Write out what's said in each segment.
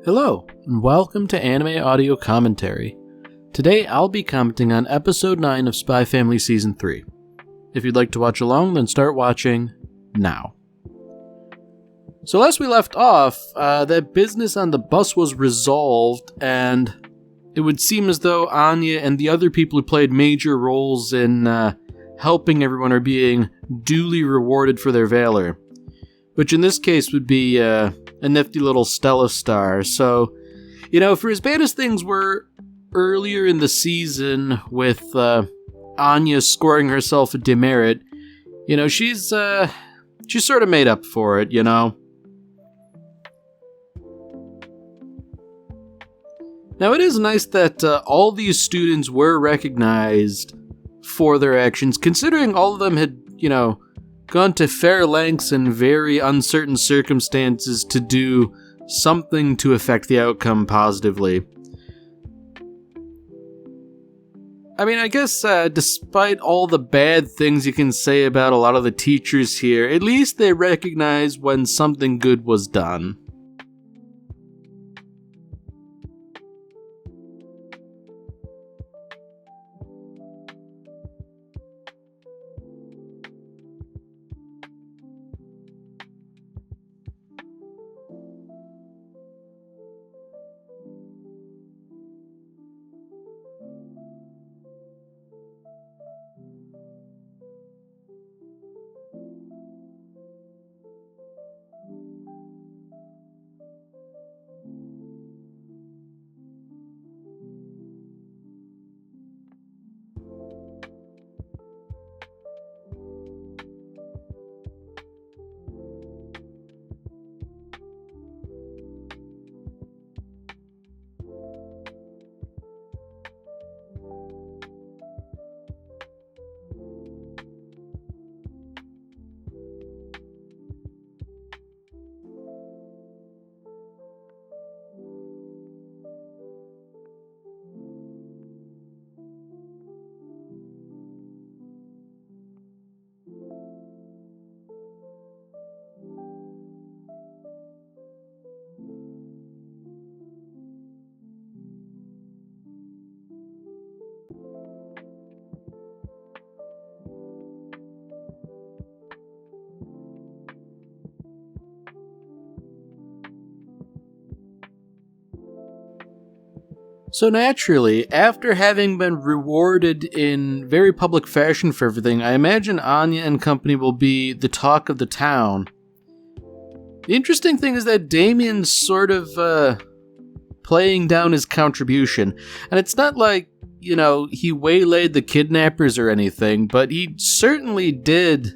Hello, and welcome to Anime Audio Commentary. Today I'll be commenting on Episode 9 of Spy Family Season 3. If you'd like to watch along, then start watching now. So last we left off, that business on the bus was resolved, and it would seem as though Anya and the other people who played major roles in helping everyone are being duly rewarded for their valor. Which in this case would be a nifty little Stella star. So, for as bad as things were earlier in the season with Anya scoring herself a demerit, she's sort of made up for it, Now, it is nice that all these students were recognized for their actions, considering all of them had, gone to fair lengths in very uncertain circumstances to do something to affect the outcome positively. I guess despite all the bad things you can say about a lot of the teachers here, at least they recognize when something good was done. So naturally, after having been rewarded in very public fashion for everything, I imagine Anya and company will be the talk of the town. The interesting thing is that Damien's sort of playing down his contribution, and it's not like, he waylaid the kidnappers or anything, but he certainly did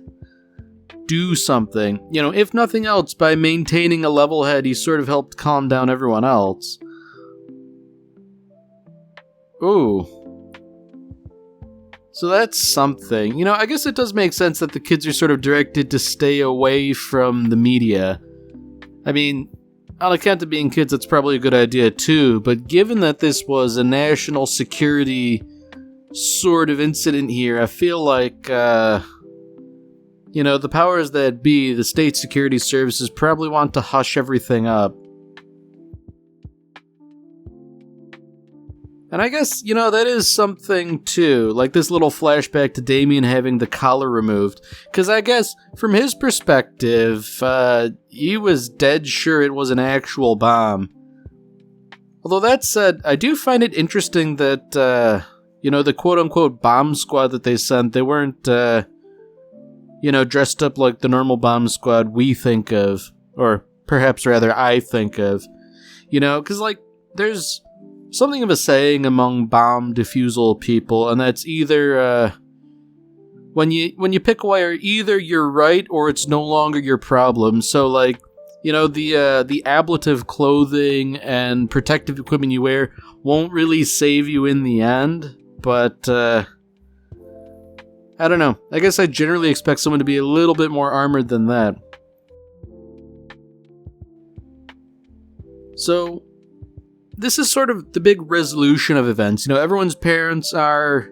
do something. If nothing else, by maintaining a level head, he sort of helped calm down everyone else. Ooh. So that's something. I guess it does make sense that the kids are sort of directed to stay away from the media. On account of being kids, that's probably a good idea too, but given that this was a national security sort of incident here, I feel like, the powers that be, the state security services, probably want to hush everything up. And I guess, that is something too, like this little flashback to Damien having the collar removed. Because I guess, from his perspective, he was dead sure it was an actual bomb. Although that said, I do find it interesting that, the quote-unquote bomb squad that they sent, they weren't, dressed up like the normal bomb squad we think of. Or perhaps rather, I think of. Because, there's something of a saying among bomb defusal people, and that's either, when you pick a wire, either you're right or it's no longer your problem. So, the ablative clothing and protective equipment you wear won't really save you in the end, but, I don't know. I guess I generally expect someone to be a little bit more armored than that. So, this is sort of the big resolution of events. Everyone's parents are,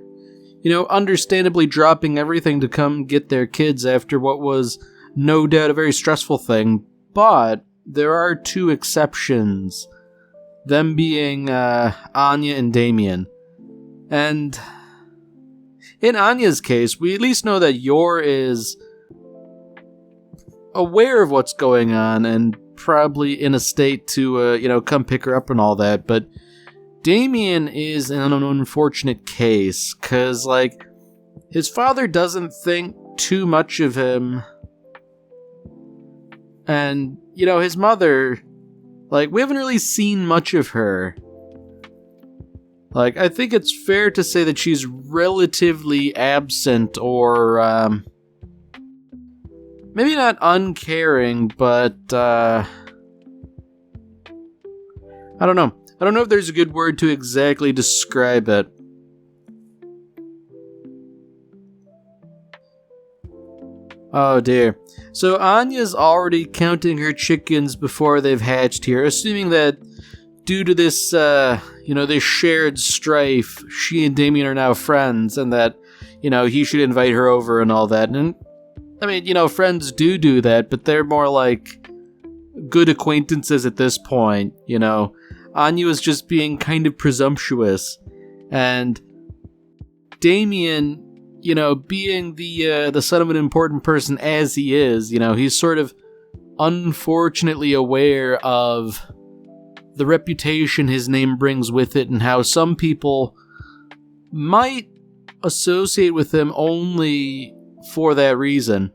understandably dropping everything to come get their kids after what was no doubt a very stressful thing. But there are two exceptions. them being Anya and Damien. And in Anya's case, we at least know that Yor is aware of what's going on and probably in a state to, come pick her up and all that. But Damien is an unfortunate case, because, his father doesn't think too much of him. And, his mother, we haven't really seen much of her. I think it's fair to say that she's relatively absent, or, maybe not uncaring, but, I don't know. I don't know if there's a good word to exactly describe it. Oh dear. So Anya's already counting her chickens before they've hatched here, assuming that due to this, this shared strife, she and Damien are now friends, and that, he should invite her over and all that. And, I mean, friends do that, but they're more like good acquaintances at this point, Anya was just being kind of presumptuous, and Damien, being the son of an important person as he is, he's sort of unfortunately aware of the reputation his name brings with it, and how some people might associate with him only for that reason.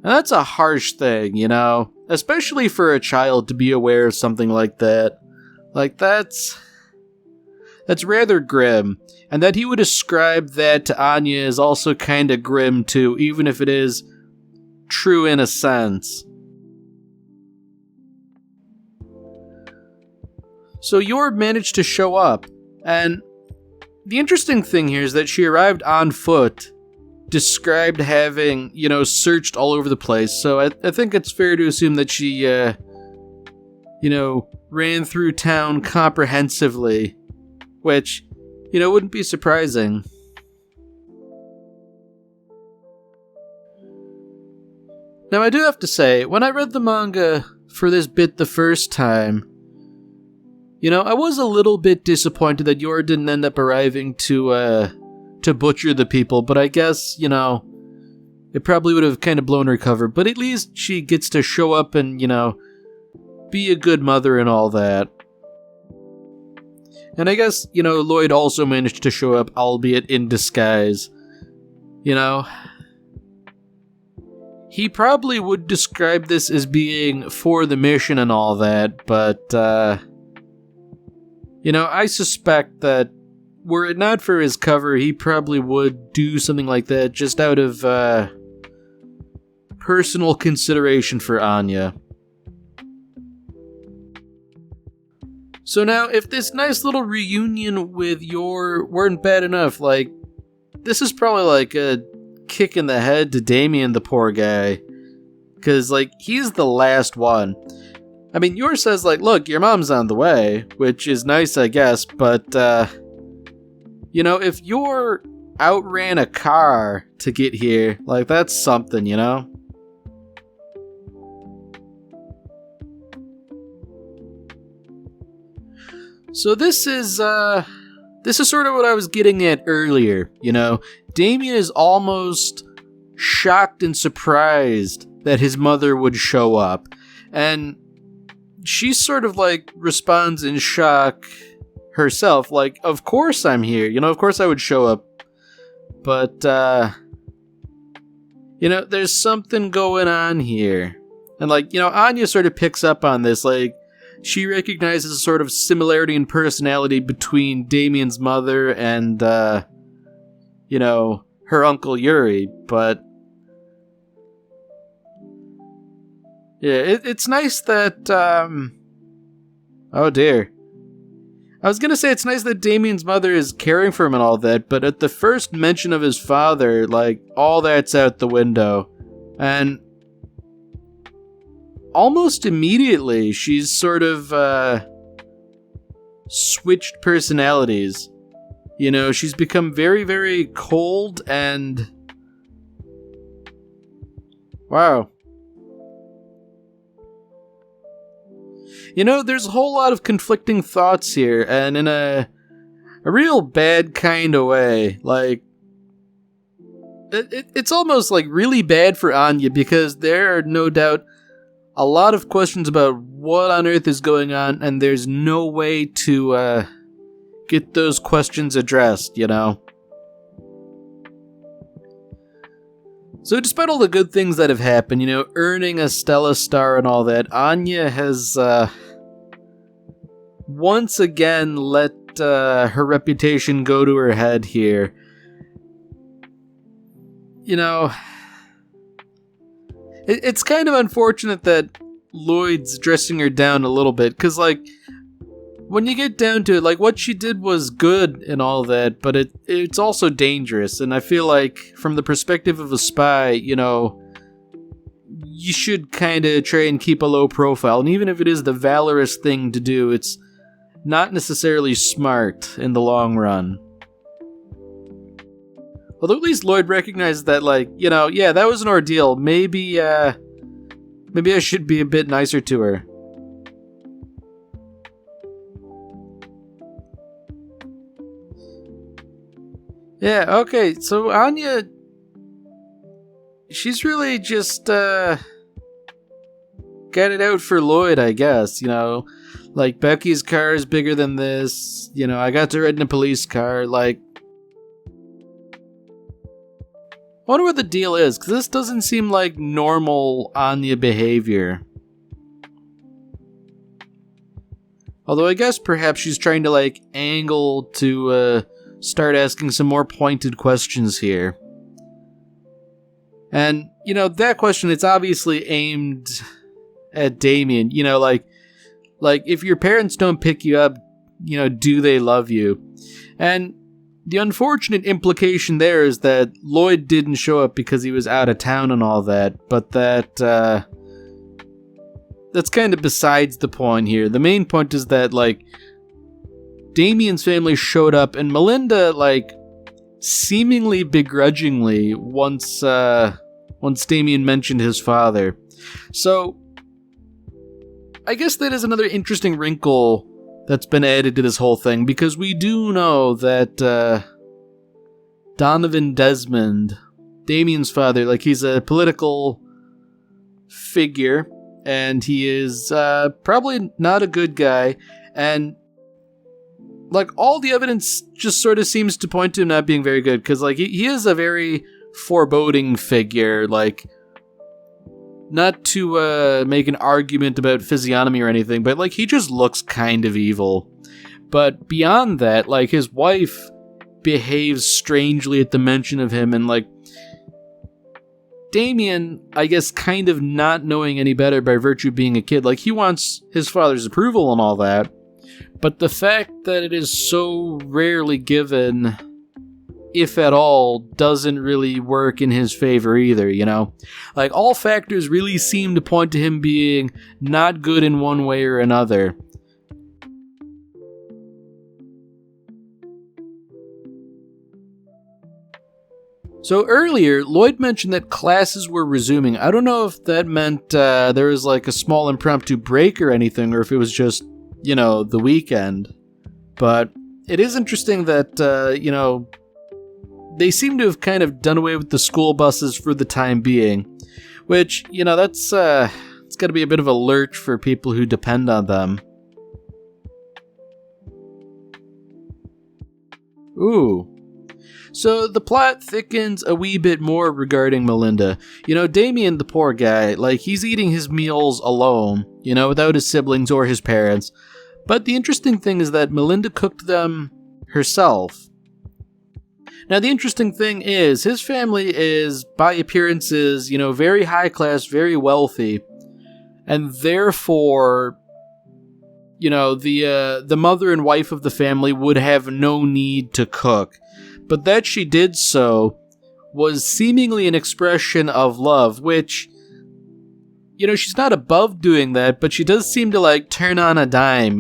And that's a harsh thing, especially for a child to be aware of something like that. That's rather grim. And that he would ascribe that to Anya is also kind of grim too, even if it is true in a sense. So Yor managed to show up, and the interesting thing here is that she arrived on foot, described having, searched all over the place, so I think it's fair to assume that she, ran through town comprehensively, which, wouldn't be surprising. Now, I do have to say, when I read the manga for this bit the first time, I was a little bit disappointed that Yor didn't end up arriving to butcher the people, but I guess, it probably would have kind of blown her cover, but at least she gets to show up and, be a good mother and all that. And I guess, Lloyd also managed to show up, albeit in disguise. He probably would describe this as being for the mission and all that, but, I suspect that were it not for his cover, he probably would do something like that just out of, personal consideration for Anya. So now, if this nice little reunion with Yor weren't bad enough, this is probably like a kick in the head to Damien, the poor guy. Because, he's the last one. I mean, Yor says, look, your mom's on the way, which is nice, I guess, but, if Yor outran a car to get here, that's something, So this is sort of what I was getting at earlier, Damien is almost shocked and surprised that his mother would show up, and she sort of, responds in shock herself, of course I'm here, of course I would show up, but, there's something going on here, and, Anya sort of picks up on this, she recognizes a sort of similarity in personality between Damien's mother and, her uncle Yuri, but yeah, it's nice that, oh dear. I was gonna say it's nice that Damien's mother is caring for him and all that, but at the first mention of his father, all that's out the window, and almost immediately, she's sort of, switched personalities. She's become very, very cold and... Wow. There's a whole lot of conflicting thoughts here, and in a real bad kind of way. Like, it's almost like really bad for Anya, because there are no doubt a lot of questions about what on earth is going on, and there's no way to get those questions addressed, So despite all the good things that have happened, earning a Stella Star and all that, Anya has once again let her reputation go to her head here. It's kind of unfortunate that Lloyd's dressing her down a little bit, because, like, when you get down to it, like, what she did was good and all that, but it's also dangerous, and I feel like, from the perspective of a spy, you should kind of try and keep a low profile, and even if it is the valorous thing to do, it's not necessarily smart in the long run. Although at least Lloyd recognizes that, like, yeah, that was an ordeal. Maybe I should be a bit nicer to her. Yeah, okay, so Anya, she's really just, got it out for Lloyd, I guess, Like, Becky's car is bigger than this, I got to ride in a police car, like, I wonder what the deal is, because this doesn't seem like normal Anya behavior. Although I guess perhaps she's trying to, like, angle to start asking some more pointed questions here. And, that question, it's obviously aimed at Damien. Like, if your parents don't pick you up, do they love you? And the unfortunate implication there is that Lloyd didn't show up because he was out of town and all that, but that's kind of besides the point here. The main point is that, like, Damien's family showed up, and Melinda, like, seemingly begrudgingly once Damien mentioned his father. So, I guess that is another interesting wrinkle that's been added to this whole thing, because we do know that Donovan Desmond, Damien's father, like, he's a political figure, and he is probably not a good guy, and, like, all the evidence just sort of seems to point to him not being very good, because, like, he is a very foreboding figure, like, not to make an argument about physiognomy or anything, but, like, he just looks kind of evil. But beyond that, like, his wife behaves strangely at the mention of him, and, like, Damien, I guess, kind of not knowing any better by virtue of being a kid, like, he wants his father's approval and all that, but the fact that it is so rarely given, if at all, doesn't really work in his favor either, Like, all factors really seem to point to him being not good in one way or another. So earlier, Lloyd mentioned that classes were resuming. I don't know if that meant there was, like, a small impromptu break or anything, or if it was just, the weekend. But it is interesting that, they seem to have kind of done away with the school buses for the time being, which, that's it's got to be a bit of a lurch for people who depend on them. Ooh. So the plot thickens a wee bit more regarding Melinda. Damien, the poor guy, like, he's eating his meals alone, without his siblings or his parents. But the interesting thing is that Melinda cooked them herself. Now, the interesting thing is, his family is, by appearances, very high class, very wealthy, and therefore, the mother and wife of the family would have no need to cook. But that she did so was seemingly an expression of love, which, she's not above doing that, but she does seem to, like, turn on a dime,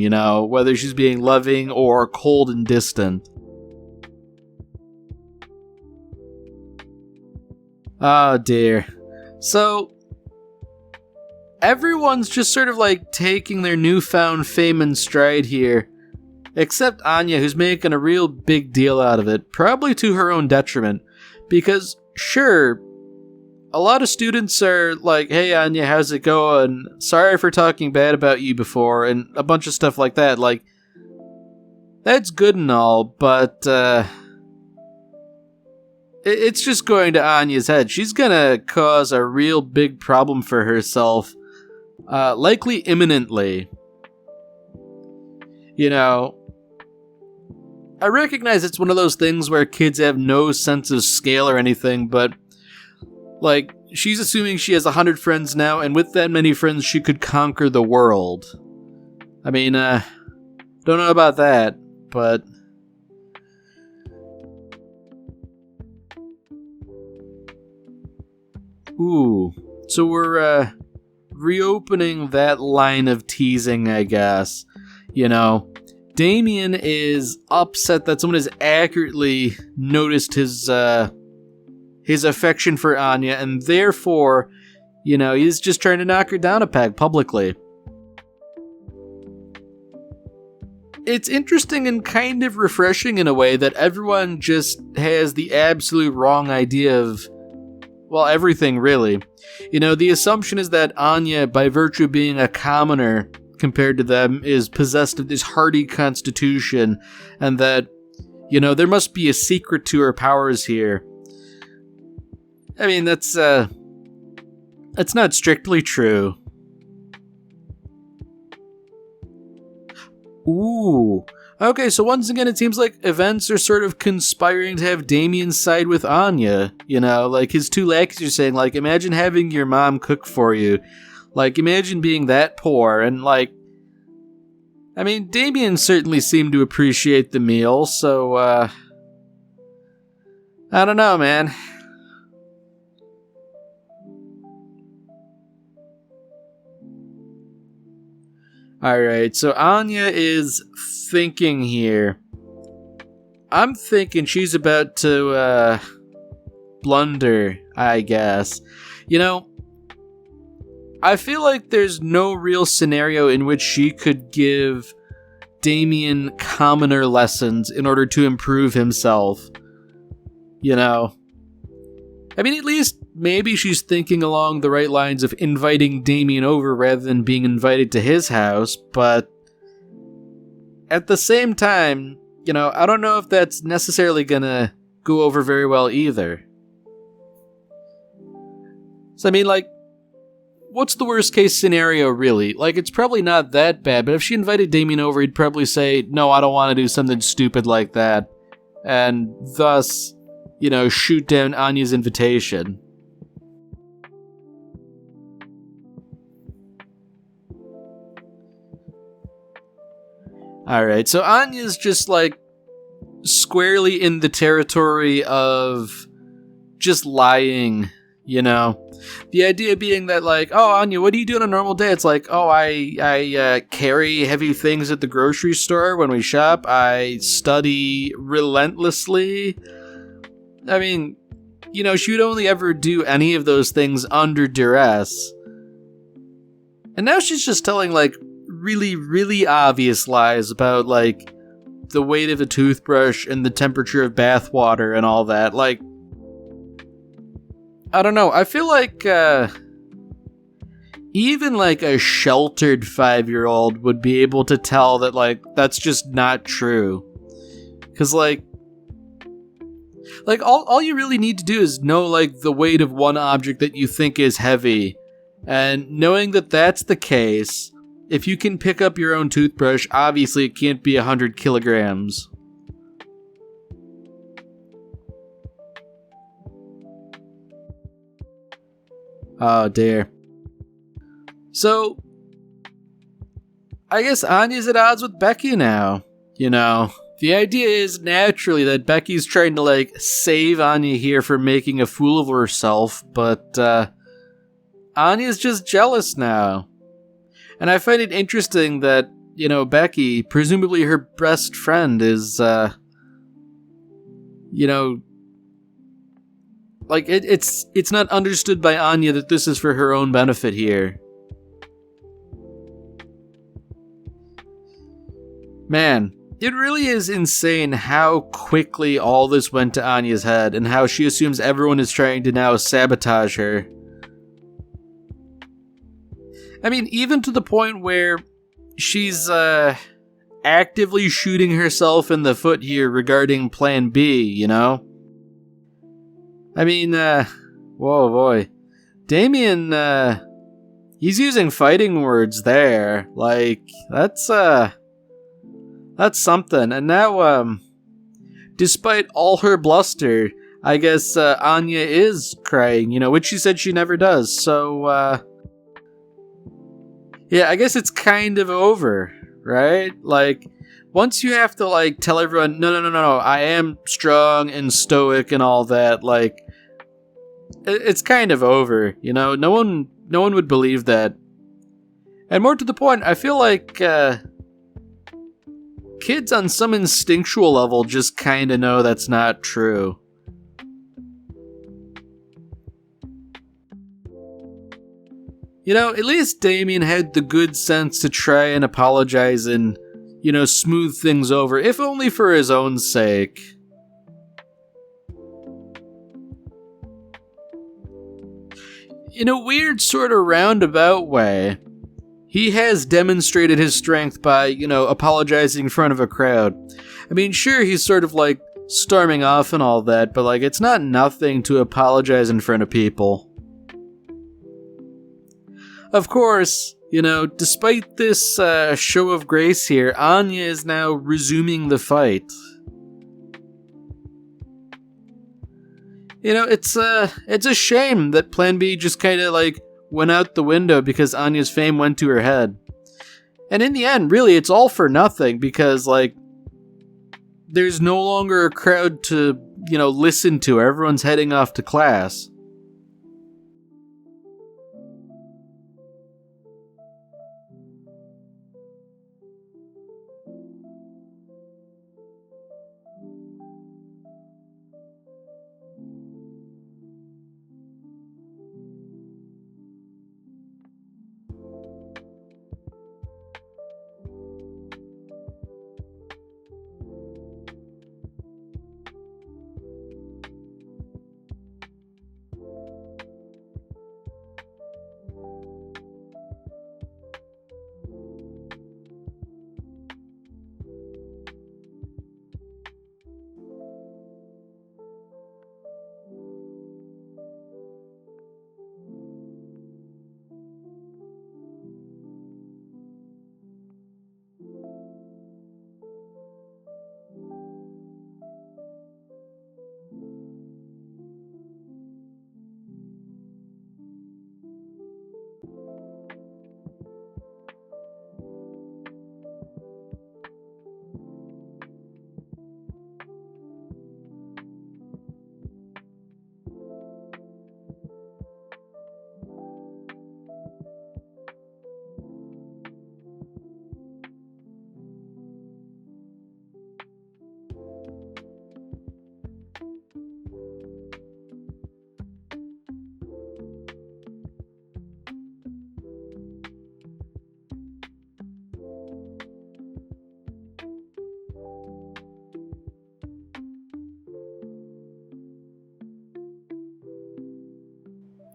whether she's being loving or cold and distant. Oh dear. So, everyone's just sort of like taking their newfound fame in stride here. Except Anya, who's making a real big deal out of it, probably to her own detriment. Because, sure, a lot of students are like, hey Anya, how's it going? Sorry for talking bad about you before, and a bunch of stuff like that. Like, that's good and all, but it's just going to Anya's head. She's gonna cause a real big problem for herself, likely imminently. You know, I recognize it's one of those things where kids have no sense of scale or anything, but, like, she's assuming she has 100 friends now, and with that many friends, she could conquer the world. I mean, don't know about that, but... Ooh, so we're, reopening that line of teasing, I guess. You know, Damien is upset that someone has accurately noticed his affection for Anya, and therefore, you know, he's just trying to knock her down a peg publicly. It's interesting and kind of refreshing in a way that everyone just has the absolute wrong idea of, well, everything really. You know, the assumption is that Anya, by virtue of being a commoner compared to them, is possessed of this hardy constitution, and that, you know, there must be a secret to her powers here. I mean, that's not strictly true. Ooh. Okay, so once again, it seems like events are sort of conspiring to have Damien side with Anya. You know, like his two lackeys are saying, like, imagine having your mom cook for you. Like, imagine being that poor, and like, I mean, Damien certainly seemed to appreciate the meal, so, I don't know, man. Alright, so Anya is thinking here. I'm thinking she's about to, blunder, I guess. You know, I feel like there's no real scenario in which she could give Damien commoner lessons in order to improve himself. You know? I mean, at least maybe she's thinking along the right lines of inviting Damien over rather than being invited to his house, but at the same time, you know, I don't know if that's necessarily gonna go over very well either. So, I mean, like, what's the worst case scenario, really? Like, it's probably not that bad, but if she invited Damien over, he'd probably say, no, I don't want to do something stupid like that, and thus, you know, shoot down Anya's invitation. Alright, so Anya's just, like, squarely in the territory of just lying, you know? The idea being that, like, oh, Anya, what do you do on a normal day? It's like, oh, I carry heavy things at the grocery store when we shop. I study relentlessly. I mean, you know, she would only ever do any of those things under duress. And now she's just telling, like, really, really obvious lies about, like, the weight of a toothbrush and the temperature of bath water and all that. Like, I don't know. I feel like, even, like, a sheltered 5-year-old would be able to tell that, like, that's just not true. Because, like, all you really need to do is know, like, the weight of one object that you think is heavy. And knowing that that's the case, if you can pick up your own toothbrush, obviously it can't be 100 kilograms. Oh, dear. So, I guess Anya's at odds with Becky now, you know? The idea is naturally that Becky's trying to, like, save Anya here from making a fool of herself, but, Anya's just jealous now. And I find it interesting that, you know, Becky, presumably her best friend, is, you know, like, it's not understood by Anya that this is for her own benefit here. Man, it really is insane how quickly all this went to Anya's head and how she assumes everyone is trying to now sabotage her. I mean, even to the point where she's actively shooting herself in the foot here regarding Plan B, you know? I mean, whoa boy. Damien, he's using fighting words there. Like, that's something. And now, despite all her bluster, I guess Anya is crying, you know, which she said she never does. So, yeah, I guess it's kind of over, right? Like, once you have to, like, tell everyone, no, I am strong and stoic and all that, like, it's kind of over, you know? No one would believe that. And more to the point, I feel like, kids on some instinctual level just kind of know that's not true. You know, at least Damien had the good sense to try and apologize and, you know, smooth things over, if only for his own sake. In a weird sort of roundabout way, he has demonstrated his strength by, you know, apologizing in front of a crowd. I mean, sure, he's sort of like storming off and all that, but like, it's not nothing to apologize in front of people. Of course, you know, despite this show of grace here, Anya is now resuming the fight. You know, it's a shame that Plan B just kind of like went out the window because Anya's fame went to her head. And in the end, really, it's all for nothing because, like, there's no longer a crowd to, you know, listen to. Everyone's heading off to class.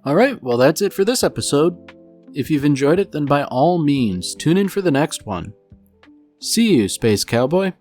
Alright, well that's it for this episode. If you've enjoyed it, then by all means, tune in for the next one. See you, Space Cowboy.